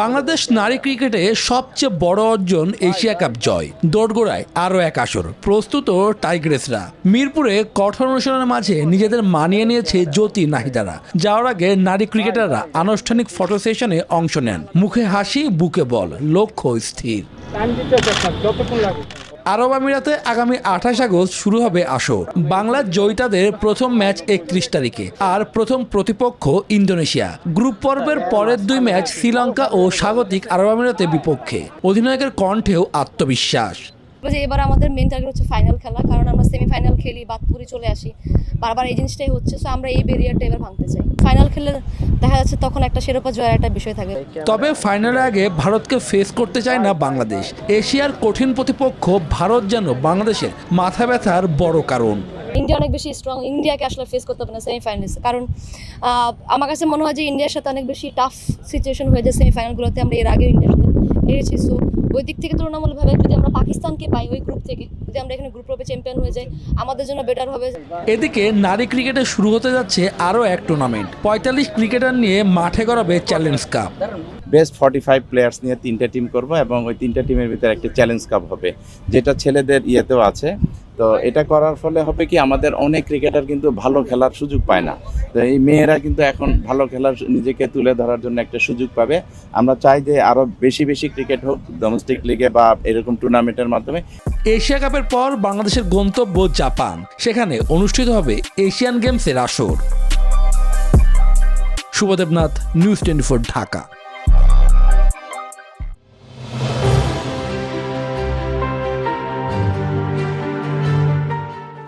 বাংলাদেশ নারী ক্রিকেটে সবচেয়ে বড় অর্জন এশিয়া কাপ জয়। দোরগোড়ায় আরও এক আসর, প্রস্তুত টাইগ্রেসরা। মিরপুরে কঠোর অনুশীলনের মাঝে নিজেদের মানিয়ে নিয়েছে জ্যোতি নাহিদারা। যাওয়ার আগে নারী ক্রিকেটাররা আনুষ্ঠানিক ফটো সেশনে অংশ নেন। মুখে হাসি, বুকে বল, লক্ষ্য স্থির। আরব আমিরাতে আগামী 28 আগস্ট শুরু হবে আসর। বাংলার জয়িতাদের প্রথম ম্যাচ 31 তারিখে, আর প্রথম প্রতিপক্ষ ইন্দোনেশিয়া। গ্রুপ পর্বের পরের দুই ম্যাচ শ্রীলঙ্কা ও স্বাগতিক আরব আমিরাতের বিপক্ষে। অধিনায়কের কণ্ঠেও আত্মবিশ্বাস। এবার আমাদের মেন টার্গেট হচ্ছে ফাইনাল খেলা, কারণ আমরা সেমিফাইনাল খেলি, বাদপুরি চলে আসি, বারবার এই জিনিসটাই হচ্ছে। সো আমরা এই ব্যারিয়ারটা এবার ভাঙতে চাই। ফাইনাল খেলে দেখা যাচ্ছে তখন একটা শিরোপা জয়ের একটা বিষয় থাকে। তবে ফাইনালের আগে ভারতকে ফেস করতে চায় না বাংলাদেশ। এশিয়ার কঠিন প্রতিপক্ষ ভারত যেন বাংলাদেশের মাথা ব্যথার বড় কারণ। ইন্ডিয়া অনেক বেশি স্ট্রং, ইন্ডিয়াকে আসলে ফেস করতে হবে না সেমিফাইনালিস্ট, কারণ আমার কাছে মনে হয় যে ইন্ডিয়ার সাথে অনেক বেশি টাফ সিচুয়েশন হয়ে যায় সেমিফাইনালগুলোতে। আমরা এর আগে ইন্ডিয়ার সাথে হেরেছি। সো ওই দিক থেকে তুলনামূলকভাবে যদি আমরা পাকিস্তানকে পাই ওই গ্রুপ থেকে, যদি আমরা এখানে গ্রুপ পর্বে চ্যাম্পিয়ন হয়ে যাই, আমাদের জন্য বেটার হবে। এদিকে নারী ক্রিকেটে শুরু হতে যাচ্ছে আরও এক টুর্নামেন্ট। 45 ক্রিকেটার নিয়ে মাঠে গড়াবে চ্যালেঞ্জ কাপ। বেস্ট 45 প্লেয়ার্স নিয়ে 3টা টিম করব এবং ওই 3টা টিমের ভিতরে একটা চ্যালেঞ্জ কাপ হবে, যেটা ছেলেদের ইয়েতেও আছে। তো এটা করার ফলে হবে কি, আমাদের অনেক ক্রিকেটার কিন্তু ভালো খেলার সুযোগ পায় না। তো এই মেয়েরা কিন্তু এখন ভালো খেলার, নিজেকে তুলে ধরার জন্য একটা সুযোগ পাবে। আমরা চাই যে আরও বেশি বেশি ক্রিকেট হোক ডোমেস্টিক লিগে বা এরকম টুর্নামেন্টের মাধ্যমে। এশিয়া কাপের পর বাংলাদেশের গন্তব্য জাপান। সেখানে অনুষ্ঠিত হবে এশিয়ান গেমসের আসর। শুভদেবনাথ, নিউজ 24, ঢাকা।